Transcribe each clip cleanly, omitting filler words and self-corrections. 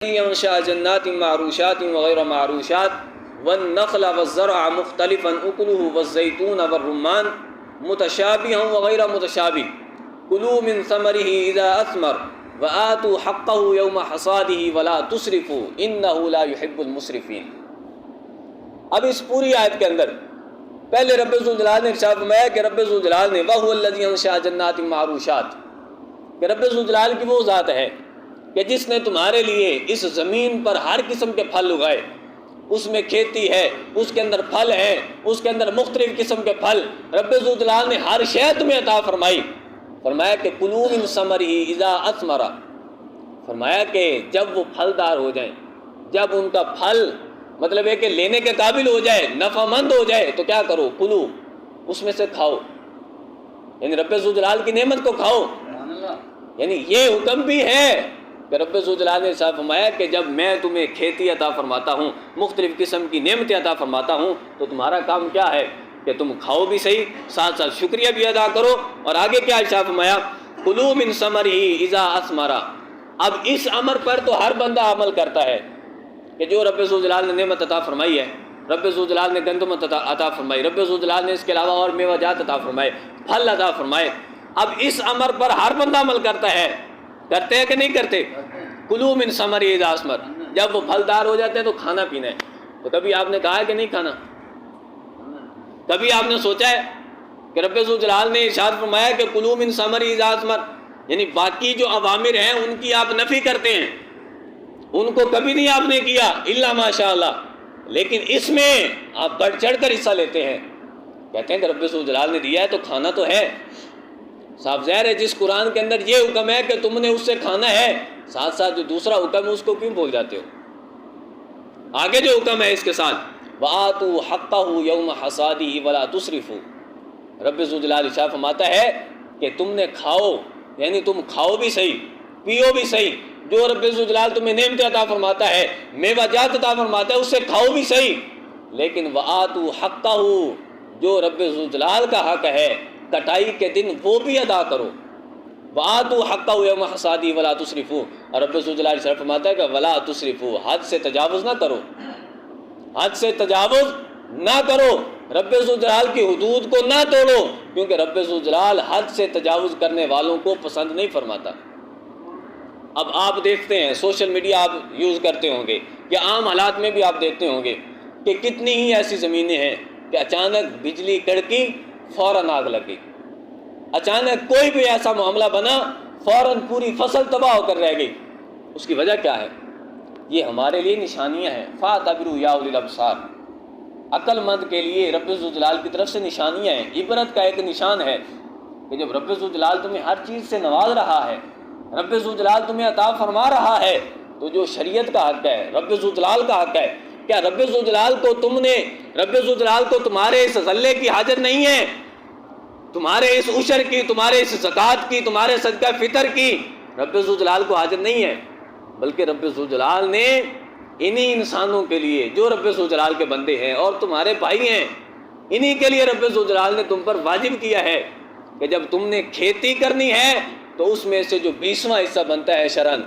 ينشأ جنات معروشات وغير معروشات والنخل والزرع مختلفا أكله والزيتون والرمان متشابها وغير متشابه كلوا من ثمره إذا أثمر وآتوا حقه يوم حصاده ولا تسرفوا إنه لا يحب المسرفين۔ اب اس پوری آیت کے اندر پہلے رب ذوالجلال نے ارشاد فرمایا کہ رب ذوالجلال نے وَهُوَ الَّذِي يَنشَأُ جَنَّاتٍ مَّعْرُوشَاتٍ کہ رب ذوالجلال کی وہ ذات ہے کہ جس نے تمہارے لیے اس زمین پر ہر قسم کے پھل اگائے، اس میں کھیتی ہے، اس کے اندر پھل ہے، اس کے اندر مختلف قسم کے پھل رب ذوالجلال نے ہر شے تمہیں عطا فرمائی۔ فرمایا کہ کلوا من ثمرہ اذا اثمر، فرمایا کہ جب وہ پھلدار ہو جائیں، جب ان کا پھل مطلب ہے کہ لینے کے قابل ہو جائے، نفع مند ہو جائے، تو کیا کرو؟ کلو، اس میں سے کھاؤ، یعنی رب ذوالجلال کی نعمت کو کھاؤ۔ یعنی یہ حکم بھی ہے کہ رب ذوالجلال نے صاحب فرمایا کہ جب میں تمہیں کھیتی عطا فرماتا ہوں، مختلف قسم کی نعمتیں عطا فرماتا ہوں، تو تمہارا کام کیا ہے کہ تم کھاؤ بھی صحیح، ساتھ ساتھ شکریہ بھی ادا کرو۔ اور آگے کیا ارشاد فرمایا؟ کلوا من ثمرہ اذا اثمر۔ اب اس امر پر تو ہر بندہ عمل کرتا ہے کہ جو رب ذوالجلال نے نعمت عطا فرمائی ہے، رب ذوالجلال نے گندم عطا فرمائی، رب ذوالجلال نے اس کے علاوہ اور میوہ جات عطا فرمائے، پھل عطا فرمائے۔ اب اس امر پر ہر بندہ عمل کرتا ہے، کرتے ہیں کہ نہیں کرتے؟ کلوا من ثمرہ اذا اثمر، جب وہ پھلدار ہو جاتے ہیں تو کھانا پینا ہے۔ تو کبھی آپ نے کہا ہے کہ نہیں کھانا؟ کبھی آپ نے سوچا ہے کہ رب ذوالجلال نے ارشاد فرمایا کہ کلوا من ثمرہ اذا اثمر، یعنی باقی جو اوامر ہیں ان کی آپ نفی کرتے ہیں، ان کو کبھی نہیں آپ نے کیا الا ماشاء اللہ، لیکن اس میں آپ بڑھ چڑھ کر حصہ لیتے ہیں، کہتے ہیں کہ رب ذوالجلال نے دیا ہے تو کھانا تو ہے۔ صاف ظاہر ہے جس قرآن کے اندر یہ حکم ہے کہ تم نے اس سے کھانا ہے، ساتھ ساتھ جو دوسرا حکم ہے اس کو کیوں بھول جاتے ہو؟ آگے جو حکم ہے اس کے ساتھ وَآتُوا حَقَّهُ يَوْمَ حَصَادِهِ وَلَا تُسْرِفُوا، رب ذوالجلال ارشاد فرماتا ہے کہ تم نے کھاؤ، یعنی تم کھاؤ بھی صحیح، پیو بھی صحیح، جو رب ذوالجلال تمہیں نعمت عطا فرماتا ہے، میوہ جات عطا فرماتا ہے، اس سے کھاؤ بھی صحیح، لیکن وَآتُوا حَقَّهُ، جو رب ذوالجلال کا حق ہے کٹائی کے دن وہ بھی ادا کرو۔ وَآتُوا حَقَّهُ يَوْمَ حَصَادِهِ وَلَا تُسْرِفُوا، اور رب ذوالجلال ارشاد فرماتا ہے کہ وَلَا تُسْرِفُوا، حد سے تجاوز نہ کرو، حد سے تجاوز نہ کرو، رب ذوالجلال کی حدود کو نہ توڑو، کیونکہ رب ذوالجلال حد سے تجاوز کرنے والوں کو پسند نہیں فرماتا۔ اب آپ دیکھتے ہیں سوشل میڈیا آپ یوز کرتے ہوں گے یا عام حالات میں بھی آپ دیکھتے ہوں گے کہ کتنی ہی ایسی زمینیں ہیں کہ اچانک بجلی کڑکی، فوراً آگ لگی، اچانک کوئی بھی ایسا معاملہ بنا، فوراً پوری فصل تباہ ہو کر رہ گئی۔ اس کی وجہ کیا ہے؟ یہ ہمارے لیے نشانیاں ہیں۔ فَاعْتَبِرُوا يَا أُولِي الْأَبْصَارِ، عقل مند کے لیے رب ذوالجلال کی طرف سے نشانیاں ہیں، عبرت کا ایک نشان ہے کہ جب رب ذوالجلال تمہیں ہر چیز سے نواز رہا ہے، رب ذوالجلال تمہیں عطا فرما رہا ہے، تو جو شریعت کا حق ہے، رب ذوالجلال کا حق ہے، کیا رب ذوالجلال کو تمہارے اس غلے کی حاجت نہیں ہے؟ تمہارے اس عشر کی، تمہارے اس زکوٰۃ کی، تمہارے صدقہ فطر کی رب ذوالجلال کو حاجت نہیں ہے؟ بلکہ رب ذوالجلال نے انہی انسانوں کے لیے جو رب ذوالجلال کے بندے ہیں اور تمہارے بھائی ہیں، انہی کے لیے رب ذوالجلال نے تم پر واجب کیا ہے کہ جب تم نے کھیتی کرنی ہے تو اس میں سے جو 20واں حصہ بنتا ہے شرعاً،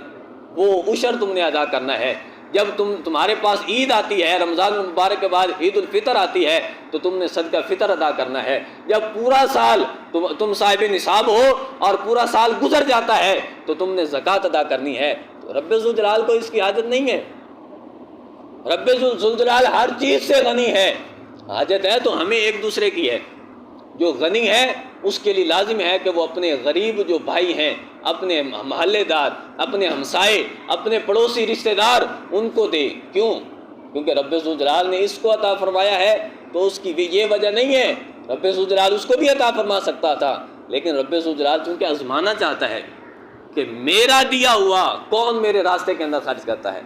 وہ عشر تم نے ادا کرنا ہے۔ جب تمہارے پاس عید آتی ہے، رمضان المبارک کے بعد عید الفطر آتی ہے، تو تم نے صدقہ فطر ادا کرنا ہے۔ جب پورا سال تم صاحب نصاب ہو اور پورا سال گزر جاتا ہے تو تم نے زکوٰۃ ادا کرنی ہے۔ تو رب ذوالجلال کو اس کی حاجت نہیں ہے، رب ذوالجلال ہر چیز سے غنی ہے۔ حاجت ہے تو ہمیں ایک دوسرے کی ہے۔ جو غنی ہے اس کے لیے لازم ہے کہ وہ اپنے غریب جو بھائی ہیں، اپنے محلے دار، اپنے ہمسائے، اپنے پڑوسی رشتہ دار، ان کو دے۔ کیوں؟ کیونکہ رب ذوالجلال نے اس کو عطا فرمایا ہے، تو اس کی بھی یہ وجہ نہیں ہے، رب ذوالجلال اس کو بھی عطا فرما سکتا تھا، لیکن رب ذوالجلال چونکہ آزمانا چاہتا ہے کہ میرا دیا ہوا کون میرے راستے کے اندر خرچ کرتا ہے،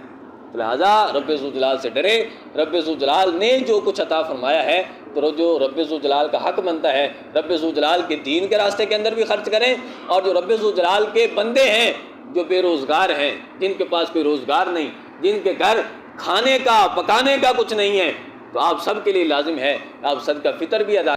لہذا رب ذوالجلال سے ڈرے۔ رب ذوالجلال نے جو کچھ عطا فرمایا ہے تو جو رب ذوالجلال کا حق بنتا ہے، رب ذوالجلال کے دین کے راستے کے اندر بھی خرچ کریں، اور جو رب ذوالجلال کے بندے ہیں، جو بے روزگار ہیں، جن کے پاس کوئی روزگار نہیں، جن کے گھر کھانے کا پکانے کا کچھ نہیں ہے، تو آپ سب کے لیے لازم ہے آپ صدقہ فطر بھی ادا